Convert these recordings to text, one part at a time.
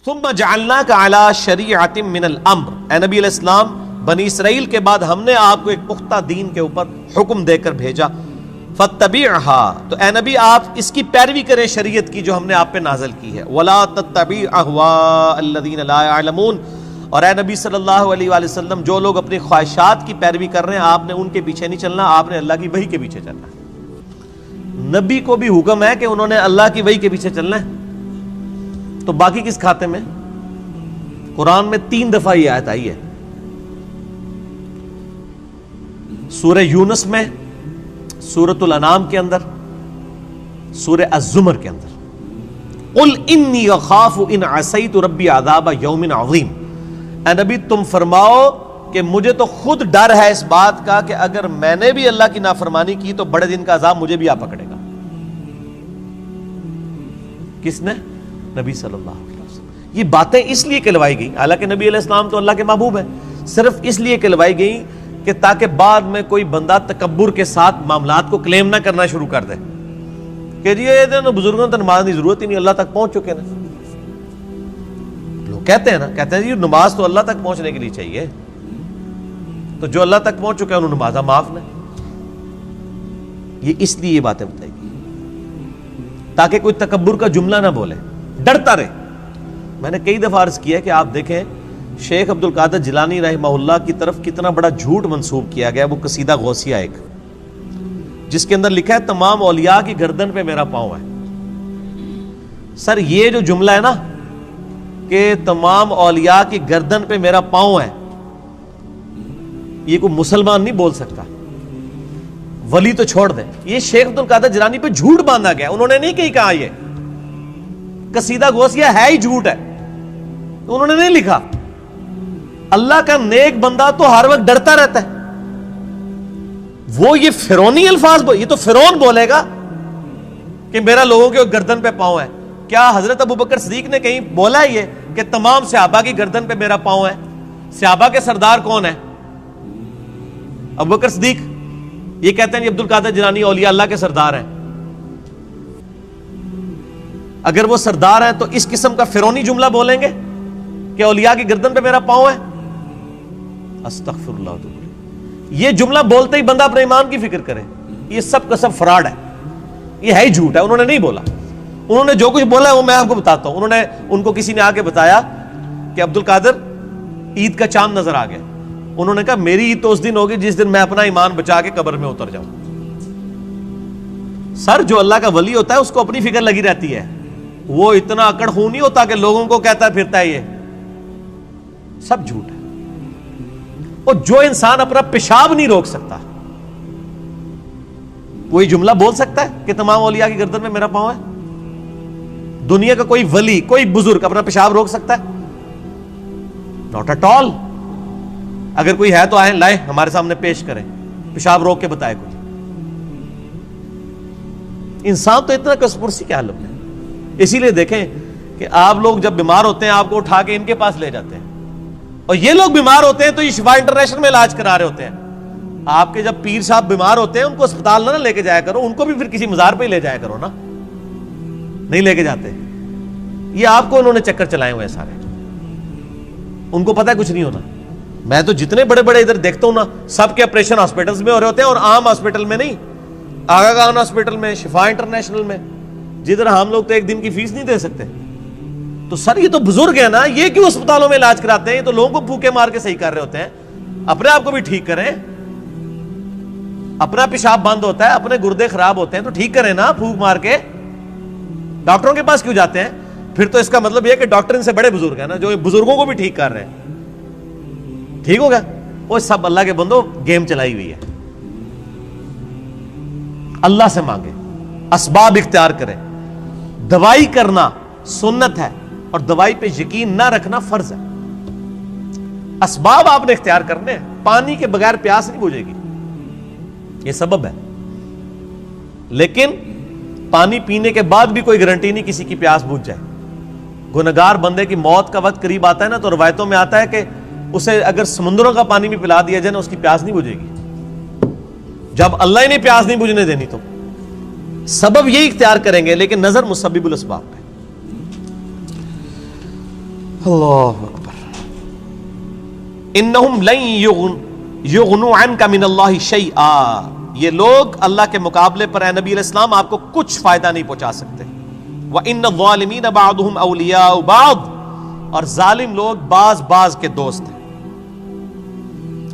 ثم جعلناک علی شریعۃ من الامر، اے نبی علیہ السلام بنی اسرائیل کے بعد ہم نے آپ کو ایک پختہ دین کے اوپر حکم دے کر بھیجا، فاتبعها، تو اے نبی آپ اس کی پیروی کریں شریعت کی جو ہم نے آپ پہ نازل کی ہے، ولا تتبع اهواء الذین لا يعلمون، اور اے نبی صلی اللہ علیہ وآلہ وسلم جو لوگ اپنی خواہشات کی پیروی کر رہے ہیں آپ نے ان کے پیچھے نہیں چلنا، آپ نے اللہ کی وحی کے پیچھے چلنا ہے۔ نبی کو بھی حکم ہے کہ انہوں نے اللہ کی وحی کے پیچھے چلنا ہے، تو باقی کس کھاتے میں؟ قرآن میں 3 دفعہ یہ آیت آئی ہے، سورہ یونس میں، سورۃ الانعام کے اندر، سورہ الزمر کے اندر۔ قل انی اخاف ان عصیت ربی عذاب یوم عظیم، اے نبی تم فرماؤ کہ مجھے تو خود ڈر ہے اس بات کا کہ اگر میں نے بھی اللہ کی نافرمانی کی تو بڑے دن کا عذاب مجھے بھی آ پکڑے گا۔ کس نے؟ نبی صلی اللہ علیہ وسلم۔ یہ باتیں اس لیے کہلوائی گئی، حالانکہ نبی علیہ السلام تو اللہ کے محبوب ہیں، صرف اس لیے کہلوائی گئی کہ تاکہ بعد میں کوئی بندہ تکبر کے ساتھ معاملات کو کلیم نہ کرنا شروع کر دے کہ جی یہ بزرگوں تو نماز کی ضرورت ہی نہیں، اللہ تک پہنچ چکے نا۔ لوگ کہتے ہیں نا، کہتے ہیں جی نماز تو اللہ تک پہنچنے کے لیے چاہیے، تو جو اللہ تک پہنچ چکے ہیں انہوں نمازہ معاف نہ۔ یہ اس لیے یہ باتیں بتائی گئی تاکہ کوئی تکبر کا جملہ نہ بولے، ڈرتا رہے۔ میں نے کئی دفعہ عرض کیا کہ آپ دیکھیں شیخ عبد القادر جیلانی رحمہ اللہ کی طرف کتنا بڑا جھوٹ منسوب کیا گیا، وہ قصیدہ غوثیہ ایک، جس کے اندر لکھا ہے تمام اولیاء کی گردن پہ میرا پاؤں ہے۔ سر یہ جو جملہ ہے نا کہ تمام اولیاء کی گردن پہ میرا پاؤں ہے، یہ کوئی مسلمان نہیں بول سکتا، ولی تو چھوڑ دیں، یہ شیخ عبد القادر جیلانی پہ جھوٹ باندھا گیا، انہوں نے نہیں کہیں کہا، یہ قصیدہ غوثیہ ہے ہی جھوٹ ہے، انہوں نے نہیں لکھا۔ اللہ کا نیک بندہ تو ہر وقت ڈرتا رہتا ہے، وہ یہ فرعونی الفاظ یہ تو فرعون بولے گا کہ میرا لوگوں کے گردن پہ پاؤں ہے۔ کیا حضرت ابوبکر صدیق نے کہیں بولا ہے یہ کہ تمام صحابہ کی گردن پہ میرا پاؤں ہے؟ صحابہ کے سردار کون ہے؟ ابوبکر صدیق۔ یہ کہتے ہیں عبد القادر جیلانی اولیاء اللہ کے سردار ہیں۔ اگر وہ سردار ہیں تو اس قسم کا فرعونی جملہ بولیں گے کہ اولیاء کی گردن پہ میرا پاؤں ہے؟ استغفر اللہ۔ یہ جملہ بولتے ہی بندہ اپنے ایمان کی فکر کرے، یہ سب کا سب فراڈ ہے، یہ ہے ہی جھوٹ ہے، انہوں نے نہیں بولا۔ انہوں نے جو کچھ بولا ہے وہ میں آپ کو بتاتا ہوں۔ ان کو کسی نے آ کے بتایا کہ عبد القادر عید کا چاند نظر آ گیا، انہوں نے کہا میری عید تو اس دن ہوگی جس دن میں اپنا ایمان بچا کے قبر میں اتر جاؤں۔ سر جو اللہ کا ولی ہوتا ہے اس کو اپنی فکر لگی رہتی ہے، وہ اتنا اکڑ خون نہیں ہوتا کہ لوگوں کو کہتا پھرتا ہے، یہ سب جھوٹ ہے۔ اور جو انسان اپنا پیشاب نہیں روک سکتا کوئی جملہ بول سکتا ہے کہ تمام اولیاء کی گردن میں میرا پاؤں ہے؟ دنیا کا کوئی ولی، کوئی بزرگ اپنا پیشاب روک سکتا ہے؟ Not at all. اگر کوئی ہے تو آئیں، لائیں، ہمارے سامنے پیش کریں، پیشاب روک کے بتائے کوئی۔ انسان تو اتنا کسپرسی کیا حالت ہے۔ اسی لیے دیکھیں کہ آپ لوگ جب بیمار ہوتے ہیں آپ کو اٹھا کے ان کے پاس لے جاتے ہیں، اور یہ لوگ بیمار ہوتے ہیں تو یہ شفا انٹرنیشنل میں علاج کرا رہے ہوتے ہیں۔ آپ کے جب پیر صاحب بیمار ہوتے ہیں ان کو اسپتال نہ لے کے جایا کرو، ان کو بھی پھر کسی مزار پہ ہی لے جایا کرو نا، نہیں لے کے جاتے۔ یہ آپ کو انہوں نے چکر چلائے ہوئے سارے، ان کو پتہ ہے کچھ نہیں ہونا۔ میں تو جتنے بڑے بڑے ادھر دیکھتا ہوں نا، سب کے آپریشن ہاسپٹلس میں ہو رہے ہوتے ہیں، اور عام ہاسپٹل میں نہیں، آغا خان ہاسپٹل میں، شفا انٹرنیشنل میں، جدھر ہم لوگ تو ایک دن کی فیس نہیں دے سکتے۔ تو سر یہ تو بزرگ ہیں نا، یہ کیوں اسپتالوں میں علاج کراتے ہیں؟ یہ تو لوگوں کو پھوکے مار کے صحیح کر رہے ہوتے ہیں، اپنے آپ کو بھی ٹھیک کریں۔ اپنا پیشاب بند ہوتا ہے، اپنے گردے خراب ہوتے ہیں تو ٹھیک کریں نا پھوک مار کے۔ ڈاکٹروں کے پاس کیوں جاتے ہیں؟ پھر تو اس کا مطلب یہ کہ ڈاکٹر ان سے بڑے بزرگ ہیں نا، جو بزرگوں کو بھی ٹھیک کر رہے ہیں۔ ٹھیک ہوگا؟ وہ سب اللہ کے بندو گیم چلائی ہوئی ہے۔ اللہ سے مانگے، اسباب اختیار کریں۔ دوائی کرنا سنت ہے اور دوائی پہ یقین نہ رکھنا فرض ہے۔ اسباب آپ نے اختیار کرنے ہیں۔ پانی کے بغیر پیاس نہیں بجھے گی، یہ سبب ہے، لیکن پانی پینے کے بعد بھی کوئی گارنٹی نہیں کسی کی پیاس بجھ جائے۔ گنہگار بندے کی موت کا وقت قریب آتا ہے نا، تو روایتوں میں آتا ہے کہ اسے اگر سمندروں کا پانی بھی پلا دیا جائے نا، اس کی پیاس نہیں بجھے گی۔ جب اللہ ہی نے پیاس نہیں بجھنے دینی تو سبب یہی اختیار کریں گے، لیکن نظر مسبب الاسباب پہ۔ اللہ اکبر. انہم لن یغنوا عنک من اللہ شیئا، یہ لوگ اللہ کے مقابلے پر اے نبی علیہ السلام آپ کو کچھ فائدہ نہیں پہنچا سکتے. وَإِنَّ الظَّالِمِينَ بَعْضُهُمْ أَوْلِيَاءُ بَعْضٍ، اور ظالم لوگ بعض کے دوست ہیں.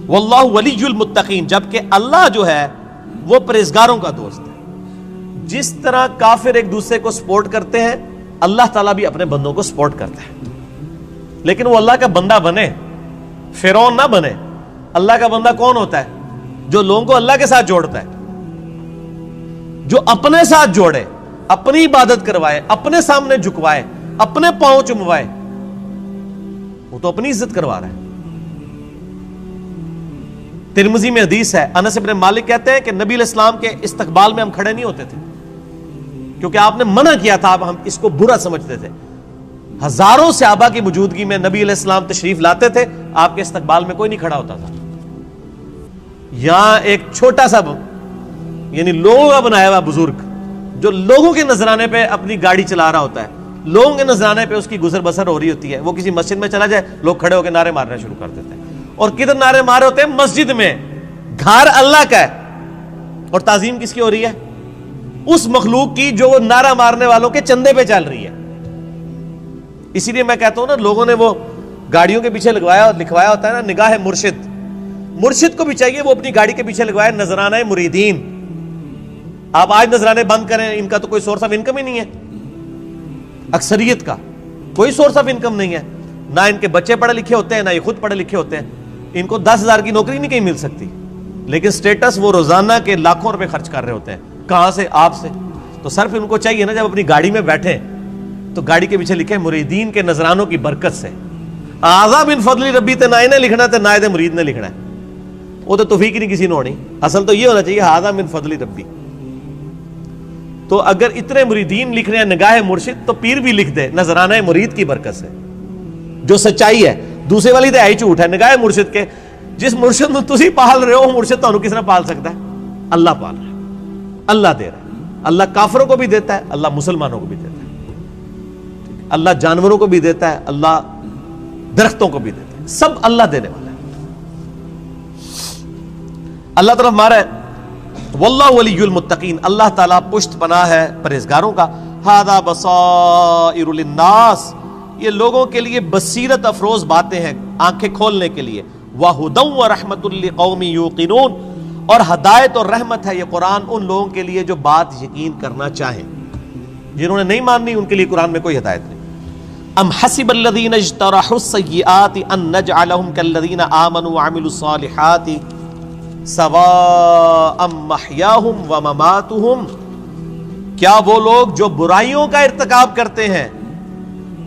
وَاللَّهُ وَلِيُّ الْمُتَّقِينَ، جبکہ اللہ جو ہے وہ پرہیزگاروں کا دوست ہے. جس طرح کافر ایک دوسرے کو سپورٹ کرتے ہیں، اللہ تعالیٰ بھی اپنے بندوں کو سپورٹ کرتا ہے. لیکن وہ اللہ کا بندہ بنے، فرعون نہ بنے. اللہ کا بندہ کون ہوتا ہے؟ جو لوگوں کو اللہ کے ساتھ جوڑتا ہے، جو اپنے ساتھ جوڑے، اپنی عبادت کروائے، اپنے سامنے جھکوائے، اپنے پاؤں چموائے. وہ تو اپنی عزت کروا رہا ہے. ترمذی میں حدیث ہے، انس بن مالک کہتے ہیں کہ نبی علیہ السلام کے استقبال میں ہم کھڑے نہیں ہوتے تھے، کیونکہ آپ نے منع کیا تھا. اب ہم اس کو برا سمجھتے تھے. ہزاروں صحابہ کی موجودگی میں نبی علیہ السلام تشریف لاتے تھے، آپ کے استقبال میں کوئی نہیں کھڑا ہوتا تھا. یہاں ایک چھوٹا سا یعنی لوگوں کا بنایا ہوا بزرگ جو لوگوں کے نذرانے پہ اپنی گاڑی چلا رہا ہوتا ہے، لوگوں کے نذرانے پہ اس کی گزر بسر ہو رہی ہوتی ہے، وہ کسی مسجد میں چلا جائے، لوگ کھڑے ہو کے نعرے مارنا شروع کر دیتے ہیں. اور کدھر نعرے مارے ہوتے ہیں؟ مسجد میں. گھر اللہ کا ہے، اور تعظیم کس کی ہو رہی ہے؟ اس مخلوق کی جو وہ نعرہ مارنے والوں کے چندے پہ چل رہی ہے. اسی لیے میں کہتا ہوں نا، لوگوں نے وہ گاڑیوں کے پیچھے لکھوایا ہوتا ہے نا، نگاہ مرشد. مرشد کو بھی چاہیے وہ اپنی گاڑی کے پیچھے لگوائے نذرانہ مریدین. آپ آج نذرانے بند کریں، ان کا تو کوئی سورس آف انکم ہی نہیں ہے. اکثریت کا کوئی سورس آف انکم نہیں ہے. نہ ان کے بچے پڑھے لکھے ہوتے ہیں، نہ یہ خود پڑھے لکھے ہوتے ہیں. ان کو 10,000 کی نوکری نہیں کہیں مل سکتی، لیکن سٹیٹس وہ روزانہ کے لاکھوں روپے خرچ کر رہے ہوتے ہیں. کہاں سے؟ آپ سے. تو صرف ان کو چاہیے نا، جب اپنی گاڑی میں بیٹھے تو گاڑی کے پیچھے لکھے مریدین کے نذرانوں کی برکت سے. آزا من فضل ربی تے نہ انہیں لکھنا تے نہ دے مرید نے لکھنا ہے. وہ تو توفیق نہیں کسی نے ہونی. اصل تو یہ ہونا چاہیے آزا من فضل ربی. تو اگر اتنے مریدین لکھ رہے ہیں نگاہ مرشد، تو پیر بھی لکھ دے نذرانہ مرید کی برکت سے، جو سچائی ہے. دوسرے والی تو ہے ہی جھوٹ ہے. نگاہ مرشد کے جس مرشد میں تسی پال رہے ہو، مرشد تو کس نے پال سکتا ہے؟ اللہ پال رہا ہے، اللہ دے رہا ہے. اللہ کافروں کو بھی دیتا ہے، اللہ مسلمانوں کو بھی دیتا ہے. اللہ جانوروں کو بھی دیتا ہے، اللہ درختوں کو بھی دیتا ہے. سب اللہ دینے والا ہے. اللہ طرف مارا ہے واللہ ولی المتقین، اللہ تعالیٰ پشت پناہ ہے پرہیزگاروں کا. ھذا بصائر للناس، یہ لوگوں کے لیے بصیرت افروز باتیں ہیں، آنکھیں کھولنے کے لیے. وَھُدًى وَرَحْمَةٌ لِّقَوْمٍ يُوقِنُونَ، اور ہدایت اور رحمت ہے یہ قرآن ان لوگوں کے لیے جو بات یقین کرنا چاہیں. جنہوں نے نہیں ماننی ان کے لیے قرآن میں کوئی ہدایت نہیں. ام حسب الذین اجترحوا السیئات ان نجعلهم كالذین آمنوا وعملوا الصالحات سواء محیاہم ومماتہم، کیا وہ لوگ جو برائیوں کا ارتکاب کرتے ہیں،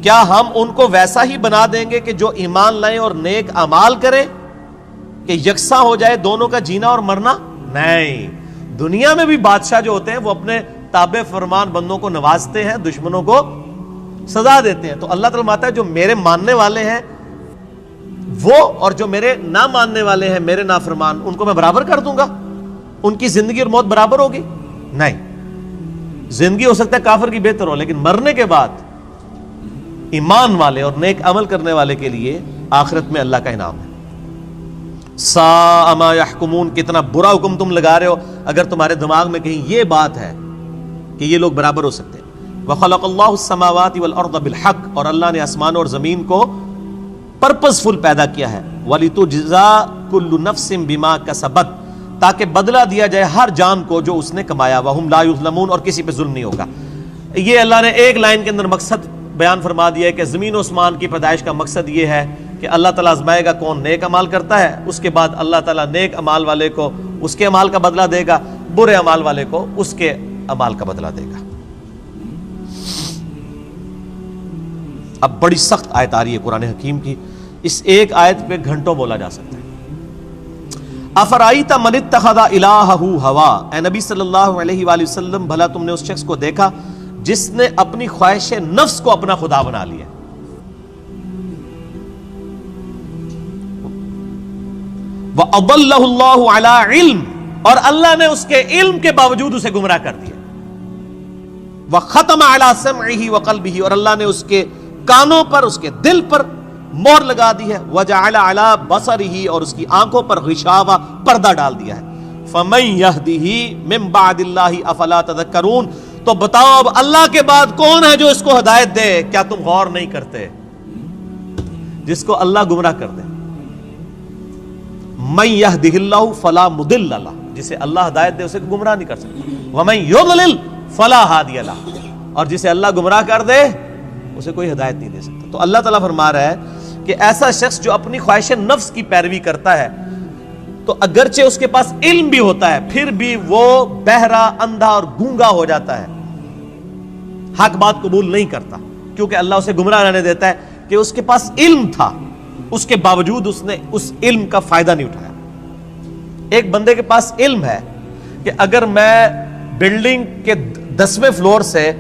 کیا ہم ان کو ویسا ہی بنا دیں گے کہ جو ایمان لائیں اور نیک اعمال کریں، کہ یکساں ہو جائے دونوں کا جینا اور مرنا؟ نہیں. دنیا میں بھی بادشاہ جو ہوتے ہیں وہ اپنے تابع فرمان بندوں کو نوازتے ہیں، دشمنوں کو سزا دیتے ہیں. تو اللہ تعالیٰ ماتا ہے جو میرے ماننے والے ہیں وہ اور جو میرے نہ ماننے والے ہیں میرے نافرمان، ان کو میں برابر کر دوں گا؟ ان کی زندگی اور موت برابر ہوگی؟ نہیں. زندگی ہو سکتا ہے کافر کی بہتر ہو، لیکن مرنے کے بعد ایمان والے اور نیک عمل کرنے والے کے لیے آخرت میں اللہ کا انعام ہے. ساء ما یحکمون، کتنا برا حکم تم لگا رہے ہو اگر تمہارے دماغ میں کہیں یہ بات ہے کہ یہ لوگ برابر ہو سکتے ہیں. وَخَلَقَ اللَّهُ السَّمَاوَاتِ وَالْأَرْضَ بِالْحَقِّ، اور اللہ نے آسمان اور زمین کو پرپز فل پیدا کیا ہے. وَلِتُجْزَىٰ كُلُّ نَفْسٍ بِمَا كَسَبَتْ، تاکہ بدلہ دیا جائے ہر جان کو جو اس نے کمایا. وَهُمْ لَا يُظْلَمُونَ، اور کسی پہ ظلم نہیں ہوگا. یہ اللہ نے ایک لائن کے اندر مقصد بیان فرما دیا ہے کہ زمین و آسمان کی پیدائش کا مقصد یہ ہے کہ اللہ تعالیٰ آزمائے گا کون نیک عمال کرتا ہے، اس کے بعد اللہ تعالیٰ نیک عمال والے کو اس کے عمال کا بدلہ دے گا، برے عمال والے کو اس کے عمال کا بدلہ دے گا. اب بڑی سخت آیت آ رہی ہے قرآن حکیم کی، اس ایک آیت پہ گھنٹوں بولا جا سکتا ہے. افرائیت من اتخذ الہہ ہوا، اے نبی صلی اللہ علیہ وآلہ وسلم بھلا تم نے اس شخص کو دیکھا جس نے اپنی خواہش نفس کو اپنا خدا بنا لیا. وَأَضَلَّهُ اللَّهُ عَلَىٰ عِلْمٍ، اور اللہ نے اس کے علم کے باوجود اسے گمراہ کر دیا. وَخَتَمَ عَلَىٰ سَمْعِهِ وَقَلْبِهِ، اور اللہ نے اس کے کانوں پر اس کے دل پر مہر لگا دی ہے، وجعل علی بصرہ اور اس کی آنکھوں پر غشاوہ پردہ ڈال دیا ہے۔ فمن یہدہ من بعد اللہ افلا تذکرون، تو بتاؤ اب اللہ کے بعد کون ہے جو اس کو ہدایت دے؟ کیا تم غور نہیں کرتے؟ جس کو اللہ گمراہ کر دے، من یہدہ اللہ فلا مضل لہ، جسے اللہ ہدایت دے اسے گمراہ نہیں کر سکتا، ومن یضلل فلا ہادی لہ، اور جسے اللہ گمراہ کر دے اسے کوئی ہدایت نہیں دے سکتا۔ تو اللہ تعالیٰ فرما رہا ہے کہ ایسا شخص جو اپنی خواہش نفس کی پیروی کرتا ہے، تو اگرچہ اس کے پاس علم بھی ہوتا ہے پھر بھی وہ بہرا، اندھا اور گونگا ہو جاتا ہے، حق بات قبول نہیں کرتا، کیونکہ اللہ اسے گمراہ رہنے دیتا ہے کہ اس کے پاس علم تھا، اس کے باوجود اس نے اس علم کا فائدہ نہیں اٹھایا۔ ایک بندے کے پاس علم ہے کہ اگر میں بلڈنگ کے 10ویں فلور سے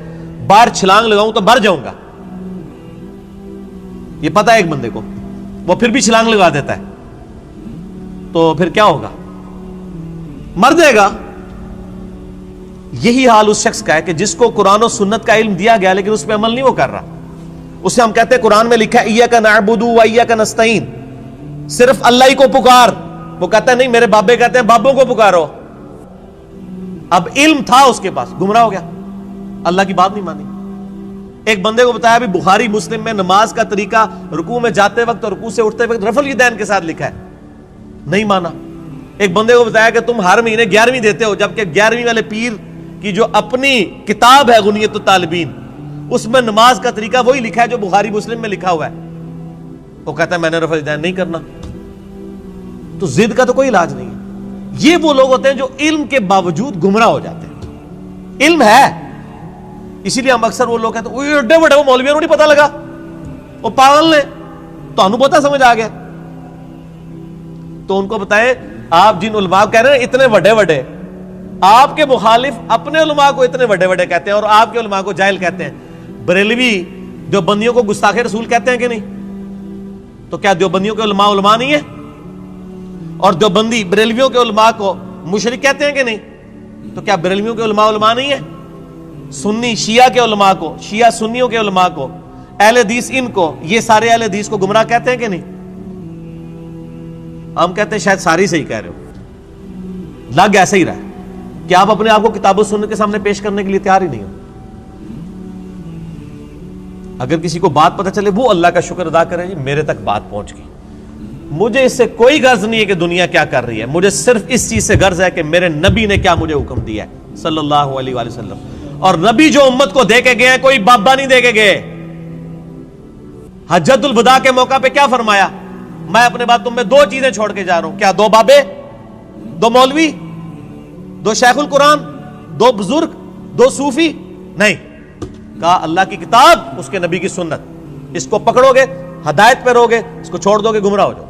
باہر چھلانگ لگاؤں تو مر جاؤں گا، یہ پتا ہے ایک بندے کو، وہ پھر بھی چھلانگ لگا دیتا ہے، تو پھر کیا ہوگا؟ مر جائے گا۔ یہی حال اس شخص کا ہے کہ جس کو قرآن و سنت کا علم دیا گیا لیکن اس پہ عمل نہیں وہ کر رہا، اسے ہم کہتے ہیں قرآن میں لکھا ہے ایاک نعبد و ایاک نستعین، صرف اللہ ہی کو پکار، وہ کہتا ہے نہیں، میرے بابے کہتے ہیں بابوں کو پکارو۔ اب علم تھا اس کے پاس، گمراہ ہو گیا، اللہ کی بات نہیں مانی۔ ایک بندے کو بتایا بھی بخاری مسلم میں نماز کا طریقہ رکوع میں جاتے وقت اور رکوع سے اٹھتے وقت رفع الیدین کے ساتھ لکھا ہے، نہیں مانا۔ ایک بندے کو بتایا کہ تم ہر مہینے 11ویں دیتے ہو، جبکہ 11ویں والے پیر کی جو اپنی کتاب ہے غنیت الطالبین، اس میں نماز کا طریقہ وہی لکھا ہے جو بخاری مسلم میں لکھا ہوا ہے، وہ کہتا ہے میں نے رفع الیدین نہیں کرنا۔ تو ضد کا تو کوئی علاج نہیں ہے۔ یہ وہ لوگ ہوتے ہیں جو علم کے باوجود گمراہ ہو جاتے ہیں۔ علم ہے، اسی لیے ہم اکثر وہ لوگ کہتے ہیں وہ ایڈے بڑے وہ مولویوں کو نہیں پتا لگا، وہ پاگل نے، تو انہوں پتا سمجھ آ گیا۔ تو ان کو بتائیں، آپ جن علماء کہہ رہے ہیں اتنے بڑے بڑے، آپ کے مخالف اپنے علماء کو اتنے بڑے بڑے کہتے ہیں اور آپ کے علماء کو جاہل کہتے ہیں۔ بریلوی دیوبندیوں کو گستاخ رسول کہتے ہیں کہ نہیں؟ تو کیا دیوبندیوں کے علماء علماء نہیں ہیں؟ اور دیوبندی بریلویوں کے علماء کو مشرک کہتے ہیں کہ نہیں؟ تو کیا بریلویوں کے علماء علماء نہیں ہیں؟ سنی شیعہ کے علماء کو، شیعہ سنیوں کے علماء کو، اہل حدیث ان کو، یہ سارے اہل حدیث کو گمراہ کہتے ہیں کہ نہیں؟ ہم کہتے ہیں شاید ساری صحیح کہہ رہے ہو، لگ ایسا ہی رہا ہے کہ آپ اپنے آپ کو کتاب و سنت کے سامنے پیش کرنے کے لیے تیار ہی نہیں ہو۔ اگر کسی کو بات پتہ چلے وہ اللہ کا شکر ادا کرے، جی میرے تک بات پہنچ گئی، مجھے اس سے کوئی غرض نہیں ہے کہ دنیا کیا کر رہی ہے، مجھے صرف اس چیز سے غرض ہے کہ میرے نبی نے کیا مجھے حکم دیا ہے صلی اللہ علیہ وآلہ وسلم۔ اور نبی جو امت کو دے کے گئے ہیں کوئی بابا نہیں دے کے گئے۔ حجۃ الوداع کے موقع پہ کیا فرمایا؟ میں اپنے بعد تم میں 2 چیزیں چھوڑ کے جا رہا ہوں، کیا 2 بابے، 2 مولوی، 2 شیخ القرآن، 2 بزرگ، 2 صوفی؟ نہیں، کہا اللہ کی کتاب، اس کے نبی کی سنت، اس کو پکڑو گے ہدایت پہ رہو گے، اس کو چھوڑ دو گے گمراہ ہو جاؤ گے۔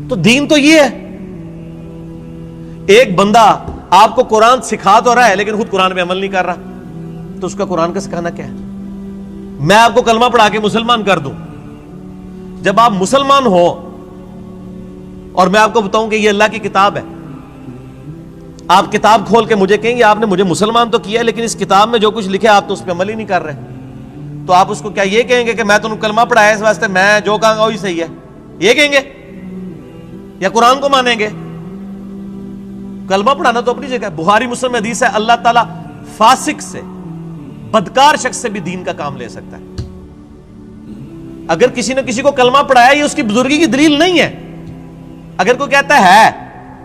تو دین تو یہ ہے۔ ایک بندہ آپ کو قرآن سکھا تو رہا ہے لیکن خود قرآن پہ عمل نہیں کر رہا، تو اس کا قرآن کا سکھانا کیا ہے؟ میں آپ کو کلمہ پڑھا کے مسلمان کر دوں، جب آپ مسلمان ہو اور میں آپ کو بتاؤں کہ یہ اللہ کی کتاب ہے، آپ کتاب کھول کے مجھے کہیں گے آپ نے مجھے مسلمان تو کیا ہے لیکن اس کتاب میں جو کچھ لکھا آپ تو اس پہ عمل ہی نہیں کر رہے، تو آپ اس کو کیا یہ کہیں گے کہ میں تمہیں کلمہ پڑھایا اس واسطے میں جو کہوں گا وہی صحیح ہے، یہ کہیں گے یا قرآن کو مانیں گے؟ کلمہ پڑھانا تو اپنی جگہ ہے، بخاری مسلم حدیث ہے اللہ تعالیٰ فاسق سے، بدکار شخص سے بھی دین کا کام لے سکتا ہے۔ اگر کسی نے کسی کو کلمہ پڑھایا یہ اس کی بزرگی کی دلیل نہیں ہے۔ اگر کوئی کہتا ہے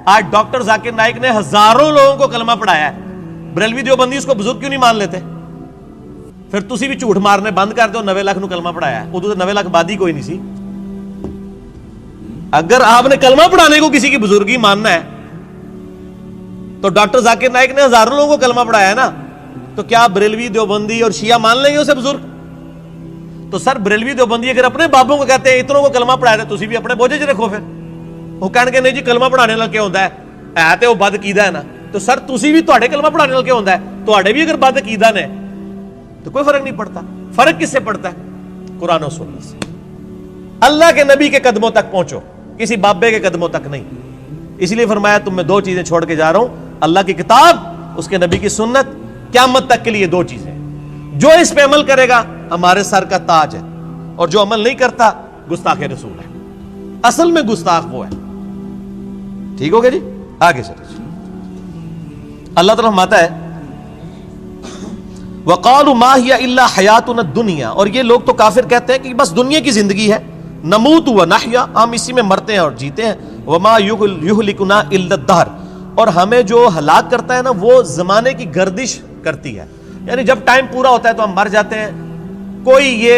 آج ڈاکٹر ذاکر نائک نے ہزاروں لوگوں کو کلمہ پڑھایا ہے، بریلوی دیوبندی اس کو بزرگ کیوں نہیں مان لیتے؟ پھر تسی بھی جھوٹ مارنے بند کر دو، 90 لاکھ نو کلمہ پڑھایا ہے، ادو تو 90 لاکھ بادی کوئی نہیں سی۔ اگر آپ نے کلمہ پڑھانے کو کسی کی بزرگی ماننا ہے تو ڈاکٹر ذاکر نائک نے ہزاروں لوگوں کو کلمہ پڑھایا ہے نا، تو کیا بریلوی دیوبندی اور شیعہ مان لیں گے اسے بزرگ؟ تو سر بریلوی دیوبندی اگر اپنے بابوں کو کہتے ہیں اتنوں کو کلمہ پڑھایا تھے، تسی بھی اپنے بوجھے چ رکھو، پھر وہ کہنے کے نہیں جی کلمہ پڑھانے نال کیا ہوتا ہے تے وہ بد عقیدہ ہے نا، تو سر تسی بھی تواڈے کلمہ پڑھانے نال کیا ہوتا ہے، تواڈے بھی اگر بد عقیدہ نے تو کوئی فرق نہیں پڑتا۔ فرق کس سے پڑتا ہے؟ قرآن و سنت سے۔ اللہ کے نبی کے قدموں تک پہنچو، کسی بابے کے قدموں تک نہیں۔ اس لیے فرمایا تم میں 2 چیزیں چھوڑ کے جا رہا ہوں، اللہ کی کتاب، اس کے نبی کی سنت، قیامت تک کے لیے 2 چیزیں، جو اس پہ عمل کرے گا ہمارے سر کا تاج ہے، اور جو عمل نہیں کرتا گستاخ رسول ہے۔ اصل میں گستاخ وہ ہے۔ ٹھیک ہو گیا جی، آگے چلیں۔ اللہ تعالیٰ فرماتا ہے وَقَالُوا مَا هِيَ إِلَّا حَيَاتُنَا الدُّنْيَا، اور یہ لوگ تو کافر کہتے ہیں کہ بس دنیا کی زندگی ہے، نموت ونحیا، ہم اسی میں مرتے ہیں اور جیتے ہیں، وَمَا يُهْلِكُنَا إِلَّا الدَّهْرُ، اور ہمیں جو ہلاک کرتا ہے نا وہ زمانے کی گردش کرتی ہے، یعنی جب ٹائم پورا ہوتا ہے تو ہم مر جاتے ہیں۔ کوئی یہ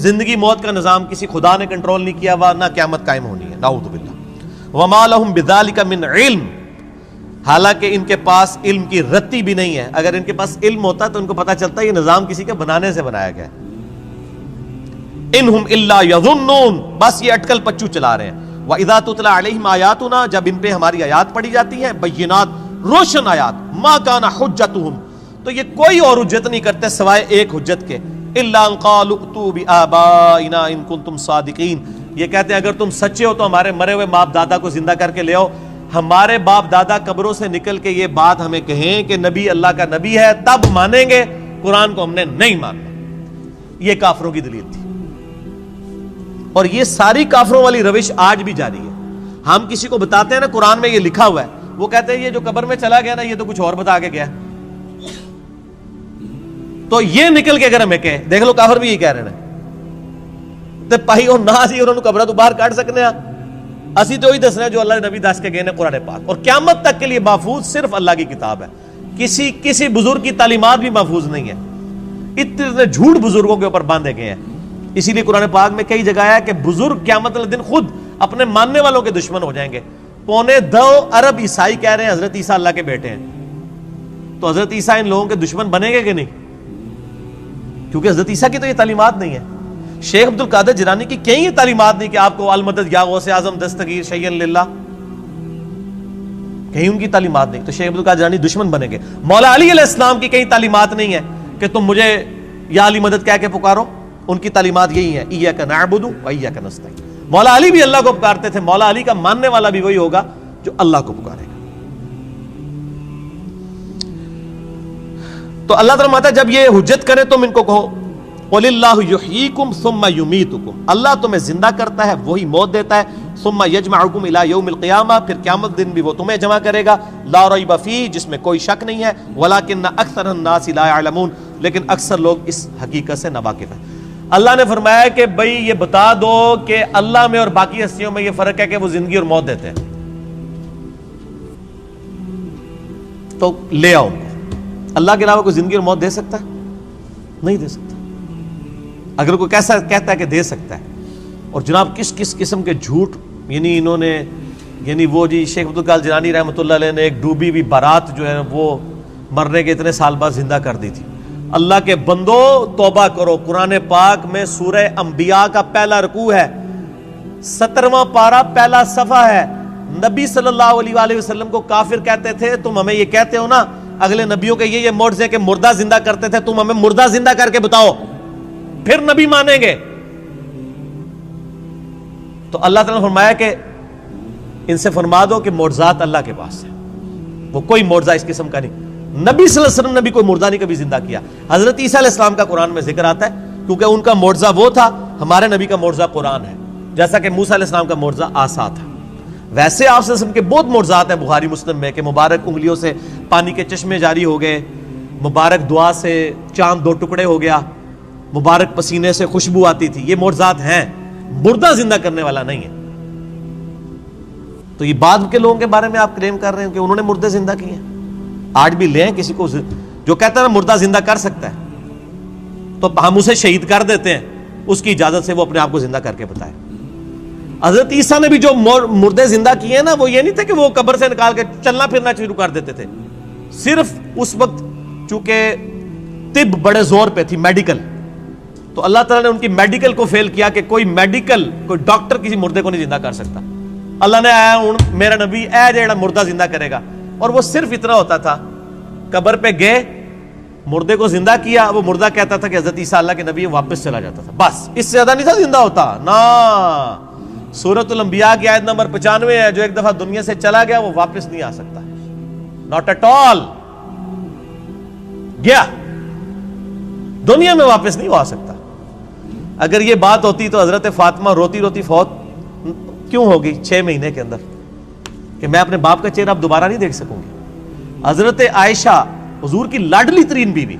زندگی موت کا نظام کسی خدا نے کنٹرول نہیں کیا ہوا، نہ قیامت قائم ہونی ہے، نعوذ باللہ۔ وَمَا لَهُم بِذَلِكَ مِنْ عِلْمٍ، حالانکہ ان کے پاس علم کی رتی بھی نہیں ہے۔ اگر ان کے پاس علم ہوتا تو ان کو پتا چلتا یہ نظام کسی کے بنانے سے بنایا گیا ہے۔ اِنْهُمْ إِلَّا يَظُنُّونَ، بس یہ اٹکل پچو چلا رہے ہیں۔ وَإِذَا تُتْلَىٰ عَلَيْهِمْ آيَاتُنَا، جب ان پہ ہماری آیات پڑھی جاتی ہیں، بینات، روشن آیات، مَا كَانَ حُجَّتُهُمْ، تو یہ کوئی اور حجت نہیں کرتے سوائے ایک حجت کے، إِلَّا أَنْ قَالُوا ائْتُوا بِآبَائِنَا إِن كُنتُمْ صَادِقِينَ، یہ کہتے ہیں اگر تم سچے ہو تو ہمارے مرے ہوئے باپ دادا کو زندہ کر کے لے آؤ۔ ہمارے باپ دادا قبروں سے نکل کے یہ بات ہمیں کہیں کہ نبی اللہ کا نبی ہے، تب مانیں گے، قرآن کو ہم نے نہیں ماننا۔ یہ کافروں کی دلیل تھی، اور یہ ساری کافروں والی روش آج بھی جاری ہے۔ ہم کسی کو بتاتے ہیں نا قرآن میں یہ لکھا ہوا ہے، وہ کہتے ہیں یہ جو قبر میں چلا گیا نا یہ تو کچھ اور بتا کے گیا۔ تو یہ نکل کے اگر ہمیں کہے، دیکھ لو کافر بھی یہی کہہ رہے ہیں تے پائی اور نہ سی انہوں نے قبرہ تو باہر کاٹ سکنے ہیں، اسی تو ہی دسنا ہے جو اللہ نبی دس کے گئے نے قرآن پاک، اور قیامت تک کے لیے محفوظ صرف اللہ کی کتاب ہے، کسی بزرگ کی تعلیمات بھی محفوظ نہیں ہے۔ اتنے جھوٹ بزرگوں کے اوپر باندھے گئے ہیں، اسی لیے قرآن پاک میں کئی جگہ ہے کہ بزرگ قیامت والے دن خود اپنے ماننے والوں کے دشمن ہو جائیں گے۔ 2.25 ارب عیسائی کہہ رہے ہیں حضرت عیسیٰ اللہ کے بیٹے ہیں، تو حضرت عیسیٰ ان لوگوں کے دشمن بنیں گے کہ نہیں؟ کیونکہ حضرت عیسیٰ کی تو یہ تعلیمات نہیں ہے۔ شیخ عبد القادر جیلانی کی کہیں یہ تعلیمات نہیں کہ آپ کو المدد یا غوث اعظم دستگیر شیئن للہ، کہیں ان کی تعلیمات نہیں، تو شیخ عبد القادر جیلانی دشمن بنیں گے۔ مولا علی علیہ السلام کی کہیں تعلیمات نہیں ہے کہ تم مجھے یا علی مدد کہہ کے پکارو، ان کی تعلیمات یہی ہے ایاک نعبد و ایاک نستعین۔ مولا علی بھی اللہ کو پکارتے تھے، مولا علی کا ماننے والا بھی وہی ہوگا جو اللہ کو پکارے گا۔ تو اللہ تعالیٰ ہے جب یہ حجت کرے تم ان کو کہو قُلِ اللَّهُ يُحْيِيكُمْ ثُمَّ يُمِيتُكُمْ، اللہ تمہیں زندہ کرتا ہے وہی موت دیتا ہے، ثُمَّ يَجْمَعُكُمْ إِلَى يَوْمِ الْقِيَامَةِ، پھر قیامت دن بھی وہ تمہیں جمع کرے گا، لا ریب فیہ، جس میں کوئی شک نہیں ہے، وَلَٰكِنَّ أَكْثَرَ النَّاسِ لَا يَعْلَمُونَ، لیکن اکثر لوگ اس حقیقت سے ناواقف ہیں۔ اللہ نے فرمایا کہ بھئی یہ بتا دو کہ اللہ میں اور باقی ہستیوں میں یہ فرق ہے کہ وہ زندگی اور موت دیتے ہیں، تو لے آؤ۔ اللہ کے علاوہ کوئی زندگی اور موت دے سکتا ہے؟ نہیں دے سکتا۔ اگر کوئی کیسا کہتا ہے کہ دے سکتا ہے، اور جناب کس کس قسم کے جھوٹ، یعنی انہوں نے، یعنی وہ جی شیخ عبد القادر جیلانی رحمۃ اللہ علیہ نے ایک ڈوبی ہوئی بارات جو ہے وہ مرنے کے اتنے سال بعد زندہ کر دی تھی۔ اللہ کے بندو توبہ کرو، قرآن پاک میں سورہ انبیاء کا پہلا رکوع ہے، 17واں پارہ پہلا صفحہ ہے۔ نبی صلی اللہ علیہ وآلہ وسلم کو کافر کہتے تھے، تم ہمیں یہ کہتے ہو نا اگلے نبیوں کے یہ معجزے کہ مردہ زندہ کرتے تھے، تم ہمیں مردہ زندہ کر کے بتاؤ پھر نبی مانیں گے۔ تو اللہ تعالیٰ نے فرمایا کہ ان سے فرما دو کہ معجزات اللہ کے پاس ہے، وہ کوئی معجزہ اس قسم کا نہیں۔ نبی صلی اللہ علیہ وسلم نے بھی کوئی مردہ نہیں کبھی زندہ کیا۔ حضرت عیسیٰ علیہ السلام کا قرآن میں ذکر آتا ہے کیونکہ ان کا معجزہ وہ تھا، ہمارے نبی کا معجزہ قرآن ہے، جیسا کہ موسیٰ علیہ السلام کا معجزہ عصا تھا۔ ویسے آپ صلی اللہ علیہ وسلم کے بہت معجزات ہیں بخاری مسلم میں کہ مبارک انگلیوں سے پانی کے چشمے جاری ہو گئے، مبارک دعا سے چاند 2 ٹکڑے ہو گیا، مبارک پسینے سے خوشبو آتی تھی، یہ معجزات ہیں، مردہ زندہ کرنے والا نہیں ہے۔ تو یہ بعد کے لوگوں کے بارے میں آپ کلیم کر رہے ہیں کہ انہوں نے مردے زندہ کیے ہیں؟ آج بھی لیں کسی کو جو کہتا ہے نا مردہ زندہ کر سکتا ہے تو ہم اسے شہید کر دیتے ہیں، اس کی اجازت سے وہ اپنے آپ کو زندہ کر کے بتائے۔ حضرت عیسیٰ نے بھی جو مردے زندہ کیے ہیں نا، وہ یہ نہیں تھے کہ وہ قبر سے نکال کے چلنا پھرنا شروع کر دیتے تھے، صرف اس وقت چونکہ طب بڑے زور پہ تھی، میڈیکل، تو اللہ تعالیٰ نے ان کی میڈیکل کو فیل کیا کہ کوئی ڈاکٹر کسی مردے کو نہیں زندہ کر سکتا۔ اللہ نے آیا میرا نبی اے جیڑا مردہ زندہ کرے گا، اور وہ صرف اتنا ہوتا تھا، قبر پہ گئے مردے کو زندہ کیا، وہ مردہ کہتا تھا کہ حضرت عیسیٰ اللہ کے نبی، واپس چلا جاتا تھا، بس اس سے زیادہ نہیں تھا زندہ ہوتا نا۔ سورۃ الانبیاء کی آیت نمبر 95 ہے، جو ایک دفعہ دنیا سے چلا گیا وہ واپس نہیں آ سکتا، ناٹ ایٹ آل، گیا۔ دنیا میں واپس نہیں آ سکتا. اگر یہ بات ہوتی تو حضرت فاطمہ روتی روتی فوت کیوں ہوگی 6 مہینے کے اندر کہ میں اپنے باپ کا چہرہ اب دوبارہ نہیں دیکھ سکوں گی. حضرت عائشہ حضور کی لاڈلی ترین بیوی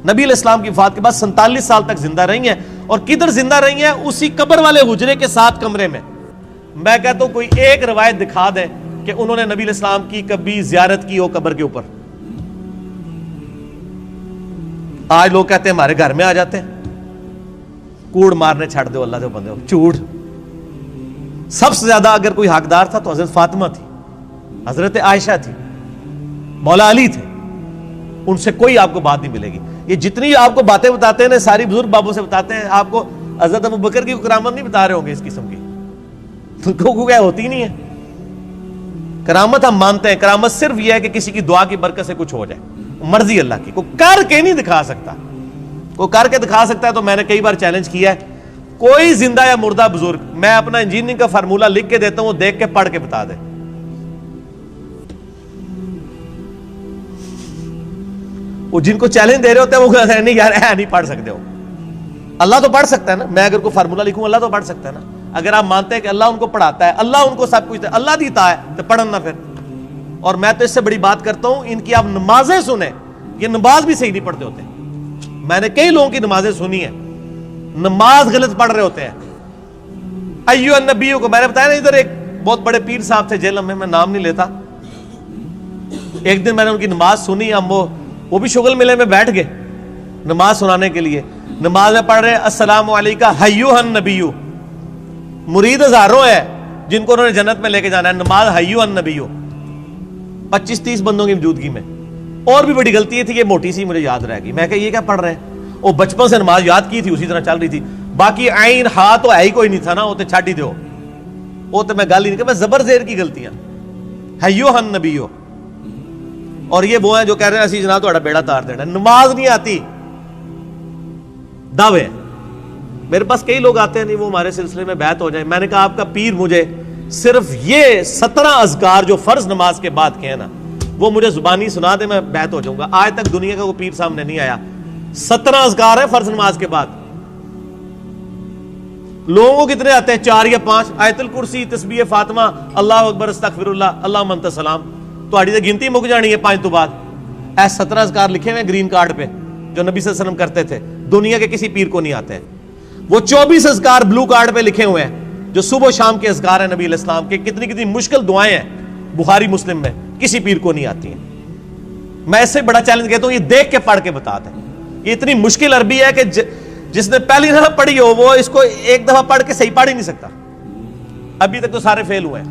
نبی علیہ السلام کی وفات کے بعد 47 سال تک زندہ رہی ہیں, اور کدھر زندہ رہی ہیں؟ اسی قبر والے حجرے کے 7 کمرے میں. میں کہتا ہوں کوئی ایک روایت دکھا دے کہ انہوں نے نبی علیہ السلام کی کبھی زیارت کی ہو قبر کے اوپر. آج لوگ کہتے ہیں ہمارے گھر میں آ جاتے ہیں, کوڑ مارنے چھڑ دو اللہ دے بندے ہو, چوڑ. سب سے زیادہ اگر کوئی حقدار تھا تو حضرت فاطمہ تھی, حضرت عائشہ تھی, مولا علی تھے. ان سے کوئی آپ کو بات نہیں ملے گی. یہ جتنی آپ کو باتیں بتاتے ہیں نا ساری بزرگ بابوں سے بتاتے ہیں, آپ کو حضرت ابوبکر کی کرامت نہیں بتا رہے ہوں گے اس قسم کی, تو کیا ہوتی نہیں ہے کرامت. ہم مانتے ہیں کرامت صرف یہ ہے کہ کسی کی دعا کی برکت سے کچھ ہو جائے, مرضی اللہ کی. کوئی کر کے نہیں دکھا سکتا, کوئی کر کے دکھا سکتا ہے تو میں نے کئی بار چیلنج کیا ہے, کوئی زندہ یا مردہ بزرگ میں اپنا انجینئرنگ کا فارمولہ لکھ کے دیتا ہوں, وہ دیکھ کے پڑھ کے بتا دے. وہ جن کو چیلنج دے رہے ہوتے ہیں وہ کہتے ہیں نہیں یار نہیں پڑھ سکتے ہو. اللہ تو پڑھ سکتا ہے نا, میں اگر کوئی فارمولہ لکھوں اللہ تو پڑھ سکتا ہے نا. اگر آپ مانتے ہیں کہ اللہ ان کو پڑھاتا ہے, اللہ ان کو سب کچھ اللہ دیتا ہے, تو پڑھن نہ پھر. اور میں تو اس سے بڑی بات کرتا ہوں, ان کی آپ نمازیں سنیں, یہ نماز بھی صحیح نہیں پڑھتے ہوتے. میں نے کئی لوگوں کی نمازیں سنی ہیں, نماز غلط پڑھ رہے ہوتے ہیں. ایو النبیوں کو میں نے بتایا نا, ادھر ایک بہت بڑے پیر صاحب تھے جیل میں نام نہیں لیتا. ایک دن میں نے ان کی نماز سنی, ہم وہ بھی شغل ملے میں بیٹھ گئے نماز سنانے کے لیے. نماز میں پڑھ رہے السلام علیکہ ایھا النبیو. مرید ہزاروں ہیں جن کو انہوں نے جنت میں لے کے جانا ہے, نماز ایھا النبیو 25-30 بندوں کی موجودگی میں. اور بھی بڑی غلطی تھی, یہ موٹی سی مجھے یاد رہ گئی. میں کہ یہ کیا پڑھ رہے ہیں؟ وہ بچپن سے نماز یاد کی تھی, اسی طرح چل رہی تھی. باقی عین ہا تو ہے ہی کوئی نہیں تھا نا, وہ تو چھڈ ہی دو, وہ تو میں گل ہی نہیں کہ میں زبر زیر کی غلطیاں. ایھا النبیو. اور یہ وہ ہیں جو کہہ رہے ہیں اسی جناب تہاڈا بیڑا تار دینا. نماز نہیں آتی, دعوے. میرے پاس کئی لوگ آتے ہیں نہیں وہ ہمارے سلسلے میں بیعت ہو جائیں. میں نے کہا آپ کا پیر مجھے صرف یہ 17 اذکار جو فرض نماز کے بعد کے ہیں نا وہ مجھے زبانی سنا دے, میں بیعت ہو جاؤں گا. آج تک دنیا کا کوئی پیر سامنے نہیں آیا. 17 اذکار ہیں فرض نماز کے بعد. لوگوں کو کتنے آتے ہیں؟ 4 یا 5. آیت الکرسی, تسبیح فاطمہ, اللہ اکبر, استغفر اللہ, اللہم انت السلام. تو گنتی مک جانی ہے 5 تو بعد. اے 17 اذکار لکھے ہوئے گرین کارڈ پہ جو نبی صلی اللہ علیہ وسلم کرتے تھے, دنیا کے کسی پیر کو نہیں آتے. وہ 24 اذکار بلو کارڈ پہ لکھے ہوئے ہیں جو صبح و شام کے اذکار ہیں نبی علیہ السلام کے. کتنی کتنی مشکل دعائیں ہیں بخاری مسلم میں, کسی پیر کو نہیں آتی ہیں. میں اس سے بڑا چیلنج کہتا ہوں یہ دیکھ کے پڑھ کے بتا دیں. یہ اتنی مشکل عربی ہے کہ جس نے پہلی دفعہ پڑھی ہو وہ اس کو ایک دفعہ پڑھ کے صحیح پڑھ ہی نہیں سکتا. ابھی تک تو سارے فیل ہوئے ہیں.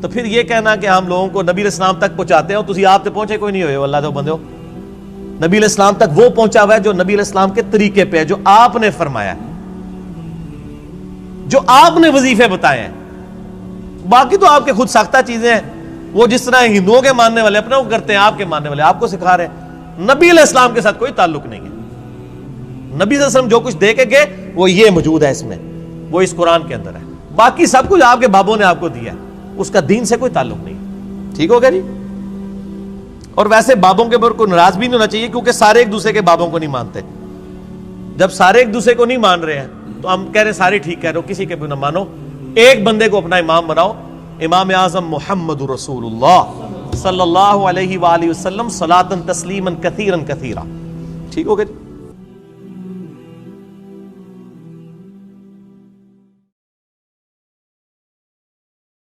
تو پھر یہ کہنا کہ ہم لوگوں کو نبی علیہ السلام تک پہنچاتے ہو, تسی آپ تک پہنچے کوئی نہیں ہوئے اللہ دے بندے ہو. نبی علیہ السلام تک وہ پہنچا ہوا ہے جو نبی علیہ السلام کے طریقے پہ ہے, جو آپ نے فرمایا, جو آپ نے وظیفے بتائے ہیں. باقی تو آپ کے خود ساختہ چیزیں ہیں, وہ جس طرح ہندوؤں کے ماننے والے اپنے کو کرتے ہیں, آپ کے ماننے والے آپ کو سکھا رہے ہیں. نبی علیہ السلام کے ساتھ کوئی تعلق نہیں ہے. نبی صلی اللہ علیہ وسلم جو کچھ دے کے گئے وہ یہ موجود ہے اس میں, وہ اس قرآن کے اندر ہے. باقی سب کچھ آپ کے بابوں نے آپ کو دیا, اس کا دین سے کوئی تعلق نہیں. ٹھیک ہو گیا جی. اور ویسے بابوں کے اوپر کوئی ناراض بھی نہیں ہونا چاہیے, کیونکہ سارے ایک دوسرے کے بابوں کو نہیں مانتے. جب سارے ایک دوسرے کو نہیں مان رہے ہیں تو ہم کہہ رہے ہیں سارے ٹھیک کہہ رہے ہو, کسی کے بھی نہ مانو, ایک بندے کو اپنا امام بناؤ. امام اعظم محمد رسول اللہ صلی اللہ علیہ وآلہ وسلم صلاۃ تسلیما کثیرا کثیرا. ٹھیک ہو گیا.